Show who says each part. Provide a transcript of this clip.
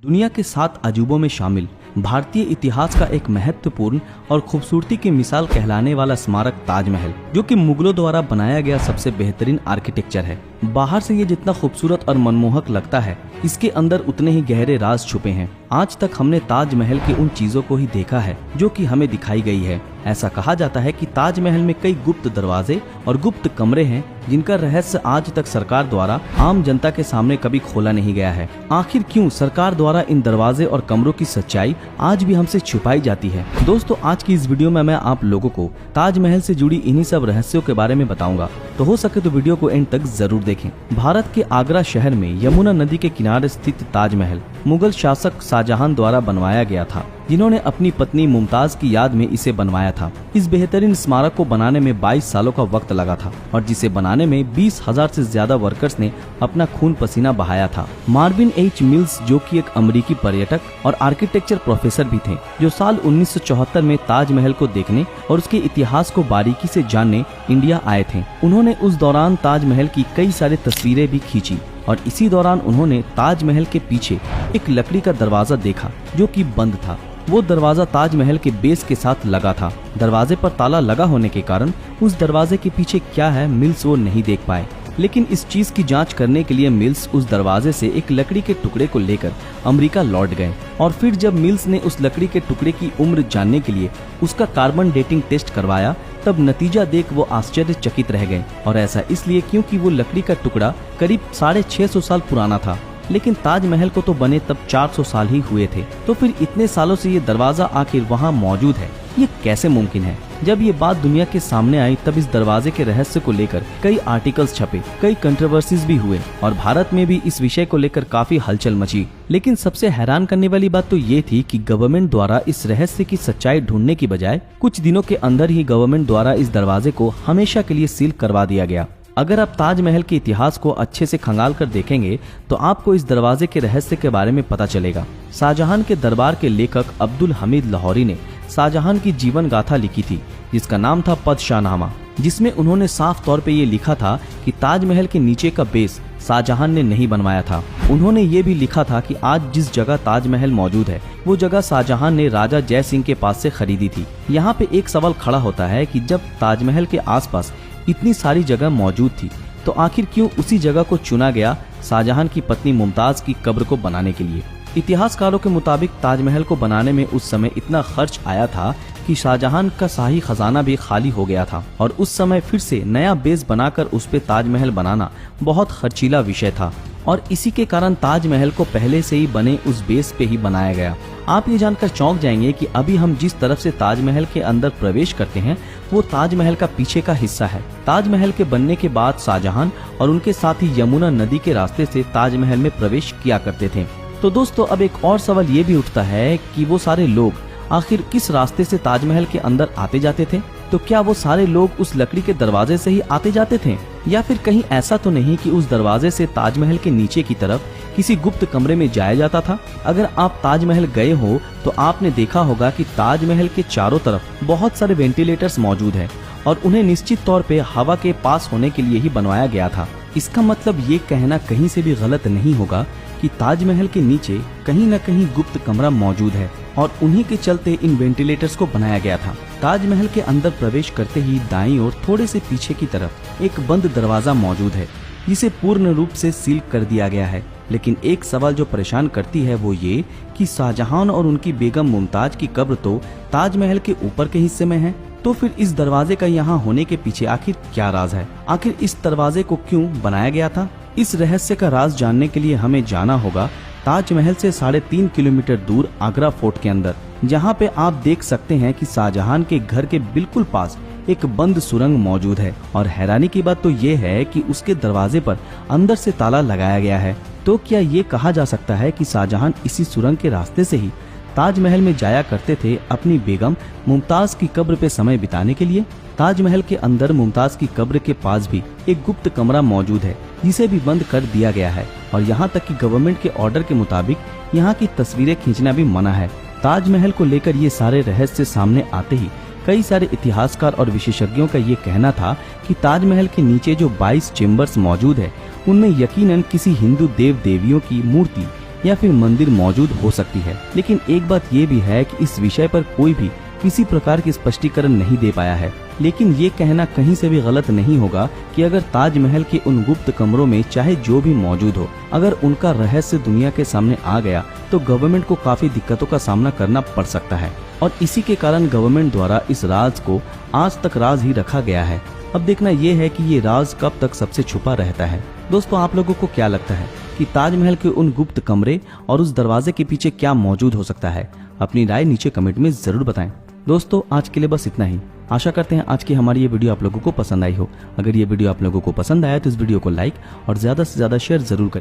Speaker 1: दुनिया के 7 अजूबों में शामिल भारतीय इतिहास का एक महत्वपूर्ण और खूबसूरती की मिसाल कहलाने वाला स्मारक ताजमहल, जो कि मुगलों द्वारा बनाया गया सबसे बेहतरीन आर्किटेक्चर है। बाहर से ये जितना खूबसूरत और मनमोहक लगता है, इसके अंदर उतने ही गहरे राज छुपे हैं। आज तक हमने ताजमहल के उन चीजों को ही देखा है जो कि हमें दिखाई गई है। ऐसा कहा जाता है कि ताजमहल में कई गुप्त दरवाजे और गुप्त कमरे हैं, जिनका रहस्य आज तक सरकार द्वारा आम जनता के सामने कभी खोला नहीं गया है। आखिर क्यों सरकार द्वारा इन दरवाजे और कमरों की सच्चाई आज भी हमसे छुपाई जाती है? दोस्तों, आज की इस वीडियो में मैं आप लोगों को ताजमहल से जुड़ी इन्हीं सब रहस्यों के बारे में बताऊंगा, तो हो सके तो वीडियो को एंड तक जरूर देखें। भारत के आगरा शहर में यमुना नदी के किनारे स्थित ताजमहल मुगल शासक शाहजहां द्वारा बनवाया गया था, जिन्होंने अपनी पत्नी मुमताज की याद में इसे बनवाया था। इस बेहतरीन स्मारक को बनाने में 22 सालों का वक्त लगा था और जिसे बनाने में 20,000 से ज्यादा वर्कर्स ने अपना खून पसीना बहाया था। मार्विन एच मिल्स, जो कि एक अमेरिकी पर्यटक और आर्किटेक्चर प्रोफेसर भी थे, जो साल 1974 में ताजमहल को देखने और उसके इतिहास को बारीकी से जानने इंडिया आए थे। उन्होंने उस दौरान ताजमहल की कई सारी तस्वीरें भी खींची और इसी दौरान उन्होंने ताजमहल के पीछे एक लकड़ी का दरवाजा देखा जो कि बंद था। वो दरवाजा ताजमहल के बेस के साथ लगा था। दरवाजे पर ताला लगा होने के कारण उस दरवाजे के पीछे क्या है मिल्स वो नहीं देख पाए, लेकिन इस चीज की जांच करने के लिए मिल्स उस दरवाजे से एक लकड़ी के टुकड़े को लेकर अमेरिका लौट गए और फिर जब मिल्स ने उस लकड़ी के टुकड़े की उम्र जानने के लिए उसका कार्बन डेटिंग टेस्ट करवाया, तब नतीजा देख वो आश्चर्यचकित रह गए। और ऐसा इसलिए क्योंकि वो लकड़ी का टुकड़ा करीब 650 साल पुराना था, लेकिन ताजमहल को तो बने तब 400 साल ही हुए थे। तो फिर इतने सालों से ये दरवाजा आखिर वहाँ मौजूद है, ये कैसे मुमकिन है? जब ये बात दुनिया के सामने आई, तब इस दरवाजे के रहस्य को लेकर कई आर्टिकल्स छपे, कई कंट्रोवर्सीज भी हुए और भारत में भी इस विषय को लेकर काफी हलचल मची। लेकिन सबसे हैरान करने वाली बात तो ये थी कि गवर्नमेंट द्वारा इस रहस्य की सच्चाई ढूंढने की बजाय कुछ दिनों के अंदर ही गवर्नमेंट द्वारा इस दरवाजे को हमेशा के लिए सील करवा दिया गया। अगर आप ताजमहल के इतिहास को अच्छे से खंगाल कर देखेंगे तो आपको इस दरवाजे के रहस्य के बारे में पता चलेगा। शाहजहां के दरबार के लेखक अब्दुल हमीद लाहौरी ने शाहजहां की जीवन गाथा लिखी थी, जिसका नाम था पदशाहनामा, जिसमें उन्होंने साफ तौर पे ये लिखा था कि ताजमहल के नीचे का बेस शाहजहां ने नहीं बनवाया था। उन्होंने ये भी लिखा था कि आज जिस जगह ताजमहल मौजूद है, वो जगह शाहजहां ने राजा जय सिंह के पास से खरीदी थी। यहाँ पे एक सवाल खड़ा होता है कि जब ताजमहल के आसपास इतनी सारी जगह मौजूद थी, तो आखिर क्यों उसी जगह को चुना गया शाहजहां की पत्नी मुमताज की कब्र को बनाने के लिए? इतिहासकारों के मुताबिक ताजमहल को बनाने में उस समय इतना खर्च आया था कि शाहजहां का शाही खजाना भी खाली हो गया था और उस समय फिर से नया बेस बनाकर उस पे ताजमहल बनाना बहुत खर्चीला विषय था और इसी के कारण ताजमहल को पहले से ही बने उस बेस पे ही बनाया गया। आप ये जानकर चौंक जाएंगे कि अभी हम जिस तरफ से ताजमहल के अंदर प्रवेश करते हैं, वो ताजमहल का पीछे का हिस्सा है। ताजमहल के बनने के बाद शाहजहां और उनके साथी यमुना नदी के रास्ते से ताजमहल में प्रवेश किया करते थे। तो दोस्तों, अब एक और सवाल ये भी उठता है कि वो सारे लोग आखिर किस रास्ते से ताजमहल के अंदर आते जाते थे? तो क्या वो सारे लोग उस लकड़ी के दरवाजे से ही आते जाते थे, या फिर कहीं ऐसा तो नहीं कि उस दरवाजे से ताजमहल के नीचे की तरफ किसी गुप्त कमरे में जाया जाता था? अगर आप ताजमहल गए हो तो आपने देखा होगा कि ताजमहल के चारों तरफ बहुत सारे वेंटिलेटर्स मौजूद हैं और उन्हें निश्चित तौर पे हवा के पास होने के लिए ही बनवाया गया था। इसका मतलब ये कहना कहीं से भी गलत नहीं होगा कि ताजमहल के नीचे कहीं न कहीं गुप्त कमरा मौजूद है और उन्हीं के चलते इन वेंटिलेटर्स को बनाया गया था। ताजमहल के अंदर प्रवेश करते ही दाईं ओर थोड़े से पीछे की तरफ एक बंद दरवाजा मौजूद है, जिसे पूर्ण रूप से सील कर दिया गया है। लेकिन एक सवाल जो परेशान करती है वो ये कि शाहजहां और उनकी बेगम मुमताज की कब्र तो ताजमहल के ऊपर के हिस्से में है, तो फिर इस दरवाजे का यहाँ होने के पीछे आखिर क्या राज है? आखिर इस दरवाजे को क्यों बनाया गया था? इस रहस्य का राज जानने के लिए हमें जाना होगा ताजमहल से 3.5 किलोमीटर दूर आगरा फोर्ट के अंदर, जहाँ पे आप देख सकते हैं कि शाहजहां के घर के बिल्कुल पास एक बंद सुरंग मौजूद है और हैरानी की बात तो ये है कि उसके दरवाजे पर अंदर से ताला लगाया गया है। तो क्या ये कहा जा सकता है कि शाहजहां इसी सुरंग के रास्ते से ही ताजमहल में जाया करते थे अपनी बेगम मुमताज की कब्र पे समय बिताने के लिए? ताजमहल के अंदर मुमताज की कब्र के पास भी एक गुप्त कमरा मौजूद है, जिसे भी बंद कर दिया गया है और यहाँ तक कि गवर्नमेंट के ऑर्डर के मुताबिक यहाँ की तस्वीरें खींचना भी मना है। ताजमहल को लेकर ये सारे रहस्य सामने आते ही कई सारे इतिहासकार और विशेषज्ञों का ये कहना था कि ताजमहल के नीचे जो 22 चेम्बर्स मौजूद है, उनमें यकीनन किसी हिंदू देव देवियों की मूर्ति या फिर मंदिर मौजूद हो सकती है। लेकिन एक बात ये भी है कि इस विषय पर कोई भी किसी प्रकार की स्पष्टीकरण नहीं दे पाया है। लेकिन ये कहना कहीं से भी गलत नहीं होगा कि अगर ताजमहल के उन गुप्त कमरों में चाहे जो भी मौजूद हो, अगर उनका रहस्य दुनिया के सामने आ गया तो गवर्नमेंट को काफी दिक्कतों का सामना करना पड़ सकता है। और इसी के कारण गवर्नमेंट द्वारा इस राज को आज तक राज ही रखा गया है। अब देखना ये है कि ये राज कब तक सबसे छुपा रहता है। दोस्तों, आप लोगों को क्या लगता है कि ताजमहल के उन गुप्त कमरे और उस दरवाजे के पीछे क्या मौजूद हो सकता है? अपनी राय नीचे कमेंट में जरूर बताएं। दोस्तों, आज के लिए बस इतना ही। आशा करते हैं आज की हमारी ये वीडियो आप लोगों को पसंद आई हो। अगर ये वीडियो आप लोगों को पसंद आया तो इस वीडियो को लाइक और ज्यादा से ज्यादा शेयर जरूर करें।